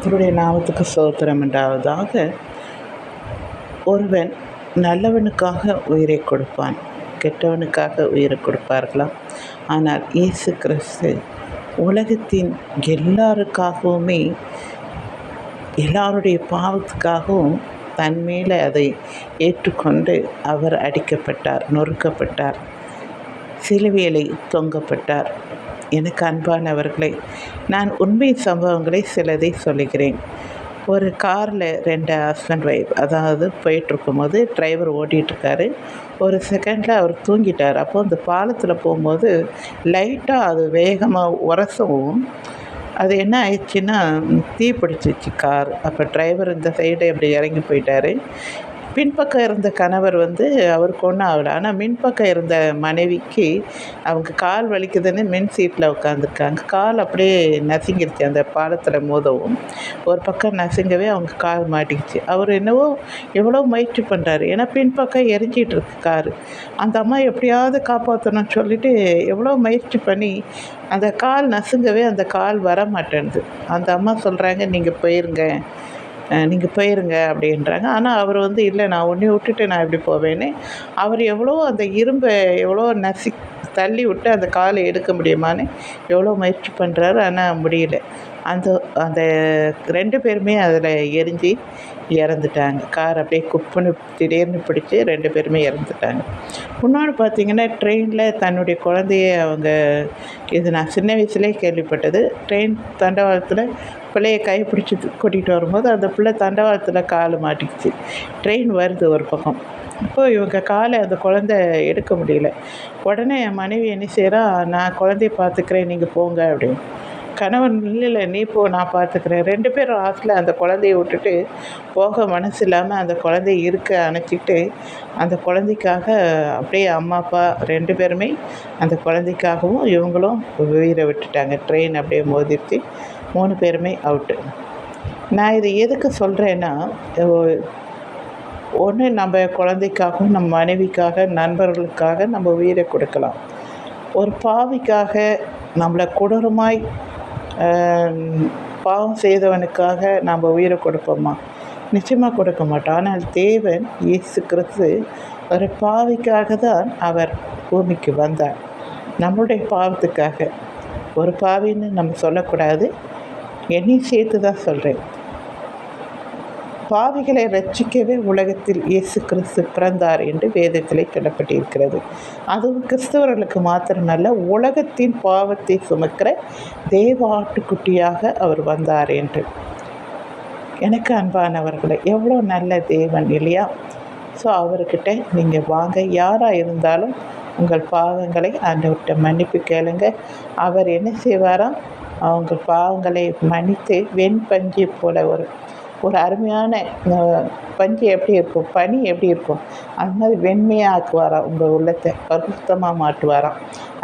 கர்த்தருடைய நாமத்துக்கு ஸ்தோத்திரம் உண்டாவதாக. ஒருவன் நல்லவனுக்காக உயிரை கொடுப்பான், கெட்டவனுக்காக உயிரை கொடுப்பார்களாம். ஆனால் இயேசு கிறிஸ்து உலகத்தின் எல்லாருக்காகவுமே, எல்லாருடைய பாவத்துக்காகவும் தன் மேலே அதை ஏற்றுக்கொண்டு அவர் அடிக்கப்பட்டார், நொறுக்கப்பட்டார், சிலுவையிலே தொங்கப்பட்டார். எனக்கு அன்பானவர்களே, நான் உண்மை சம்பவங்களை சிலதை சொல்லுகிறேன். ஒரு காரில் 2 ஹஸ்பண்ட் ஒய்ஃப், அதாவது போயிட்டுருக்கும்போது டிரைவர் ஓட்டிகிட்ருக்காரு. ஒரு செகண்டில் அவர் தூங்கிட்டார். அப்போது அந்த பாலத்தில் போகும்போது லைட்டாக அது வேகமாக உரசவும் அது என்ன ஆயிடுச்சுன்னா தீ பிடிச்சிச்சு கார். அப்போ டிரைவர் இந்த சைடு அப்படி இறங்கி போயிட்டார். பின்பக்கம் இருந்த கணவர் அவருக்கு ஒன்றும் ஆகலை. ஆனால் மின்பக்கம் இருந்த மனைவிக்கு அவங்க கால் வலிக்குதுன்னு மின் சீட்டில் உட்காந்துருக்காங்க. கால் அப்படியே நசுங்கிருச்சு. அந்த பாலத்தில் மோதவும் ஒரு பக்கம் நசுங்கவே அவங்க கால் மாட்டிக்கிச்சு. அவர் எவ்வளோ முயற்சி பண்ணுறாரு, ஏன்னா பின்பக்கம் எரிஞ்சிகிட்டு இருக்கு காரு. அந்த அம்மா எப்படியாவது காப்பாற்றணும்னு சொல்லிட்டு எவ்வளோ முயற்சி பண்ணி அந்த கால் நசுங்கவே அந்த கால் வர மாட்டேன்து. அந்த அம்மா சொல்கிறாங்க, நீங்கள் போயிருங்க அப்படின்றாங்க. ஆனால் அவர் இல்லை, நான் உன்னை விட்டுட்டு நான் எப்படி போவேன்னு அவர் எவ்வளோ அந்த இரும்பை எவ்வளோ தள்ளி விட்டு அந்த காலை எடுக்க முடியுமான்னு எவ்வளோ முயற்சி பண்ணுறாரு. ஆனால் முடியல. அந்த அந்த 2 பேருமே அதில் எரிஞ்சு இறந்துட்டாங்க. கார் அப்படியே குப்புன்னு திடீர்னு பிடிச்சி 2 பேருமே இறந்துட்டாங்க. இன்னொன்று பார்த்திங்கன்னா, ட்ரெயினில் தன்னுடைய குழந்தைய இது நான் சின்ன வயசுலேயே கேள்விப்பட்டது. ட்ரெயின் தண்டவாளத்தில் பிள்ளையை கைப்பிடிச்சி கூட்டிகிட்டு வரும்போது அந்த பிள்ளை தண்டவாளத்தில் கால் மாட்டிக்கிச்சு. ட்ரெயின் வருது ஒரு பக்கம். இப்போது இவங்க காலை அந்த குழந்தை எடுக்க முடியல. உடனே என் மனைவி என்ன செய்கிறா, நான் குழந்தைய பார்த்துக்கிறேன், நீங்கள் போங்க அப்படின்னு. கணவன், இல்லை நீ போ, நான் பார்த்துக்கிறேன். 2 பேரும் ஆற்றுல அந்த குழந்தைய விட்டுட்டு போக மனசு இல்லாமல் அந்த குழந்தைய அணைச்சிக்கிட்டு அந்த குழந்தைக்காக அப்படியே அம்மா அப்பா 2 பேருமே அந்த குழந்தைக்காகவும் இவங்களும் உயிரை விட்டுட்டாங்க. ட்ரெயின் அப்படியே மோதிருச்சு. 3 பேருமே அவுட்டு. நான் இதை எதுக்கு சொல்கிறேன்னா, ஒன்று நம்ம குழந்தைக்காகவும், நம்ம மனைவிக்காக, நண்பர்களுக்காக நம்ம உயிரை கொடுக்கலாம். ஒரு பாவிக்காக, நம்மளை கொடூரமாய் பாவம் செய்தவனுக்காக நம்ம உயிரை கொடுப்போமா? நிச்சயமாக கொடுக்க மாட்டோம். ஆனால் தேவன் இயேசு கிறிஸ்து ஒரு பாவிக்காக தான் அவர் பூமிக்கு வந்தார், நம்மளுடைய பாவத்துக்காக. ஒரு பாவின்னு நம்ம சொல்லக்கூடாது, என்னையும் சேர்த்து தான் சொல்கிறேன். பாவிகளை ரட்சிக்கவே உலகத்தில் இயேசு கிறிஸ்து பிறந்தார் என்று வேதத்தில் சொல்லப்பட்டிருக்கிறது. அதுவும் கிறிஸ்தவர்களுக்கு மாத்திரமல்ல, உலகத்தின் பாவத்தை சுமக்கிற தேவ ஆட்டுக்குட்டியாக அவர் வந்தார் என்று. எனக்கு அன்பானவர்களை, எவ்வளோ நல்ல தேவன் இல்லையா? ஸோ அவர்கிட்ட நீங்கள் வாங்க, யாராக இருந்தாலும் உங்கள் பாவங்களை ஆண்டவர்கிட்ட மன்னிப்பு கேளுங்க. அவர் என்ன செய்வாராம், அவங்க பாவங்களை மன்னித்து வெண்பஞ்சு போல ஒரு அருமையான பஞ்சு எப்படி இருக்கும், பனி எப்படி இருக்கும், அது மாதிரி வெண்மையாக ஆக்குவாராம். உங்கள் உள்ளத்தை பரிசுத்தமாக மாட்டுவாராம்.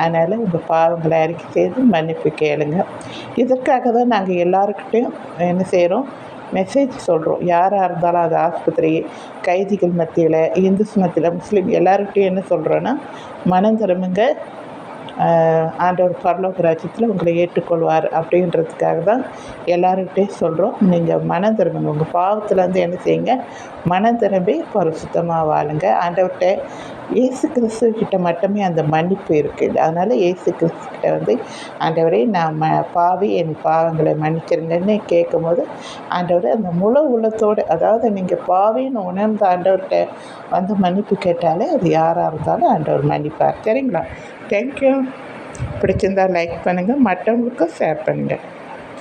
அதனால் உங்கள் பாவங்களை அறிக்கை செய்து மன்னிப்பு கேளுங்க. இதற்காக தான் நாங்கள் எல்லாருக்கிட்டையும் என்ன செய்கிறோம், மெசேஜ் சொல்கிறோம். யாராக இருந்தாலும், அது ஆஸ்பத்திரி, கைதிகள் மத்தியில், இந்துஸ் மத்தியில், முஸ்லீம் எல்லாருக்கிட்டையும் என்ன சொல்கிறோன்னா, மனம் திரும்புங்க, ஆண்டவர் பரலோக ராஜ்யத்தில் உங்களை ஏற்றுக்கொள்வார் அப்படின்றதுக்காக தான் எல்லாருக்கிட்டையும் சொல்கிறோம். நீங்கள் மனம் திரும்புங்க, உங்கள் பாவத்துலேருந்து என்ன செய்யுங்க, மனம் திரும்பி பரிசுத்தமாக வாழுங்க. ஆண்டவர்கிட்ட இயேசு கிறிஸ்துக்கிட்ட மட்டுமே அந்த மன்னிப்பு இருக்குது. அதனால் இயேசு கிறிஸ்துக்கிட்ட ஆண்டவரே, நான் பாவி, என் பாவங்களை மன்னிச்சிருங்கன்னு கேட்கும்போது ஆண்டவர் அந்த முழு உள்ளத்தோடு, அதாவது நீங்கள் பாவின்னு உணர்ந்த ஆண்டவர்கிட்ட மன்னிப்பு கேட்டாலே அது யாராக இருந்தாலும் ஆண்டவர் மன்னிப்பார். சரிங்களா? தேங்க்யூ. பிடிச்சிருந்தால் லைக் பண்ணுங்கள், மற்றவங்களுக்கும் ஷேர் பண்ணுங்கள்.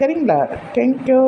சரிங்களா? தேங்க்யூ.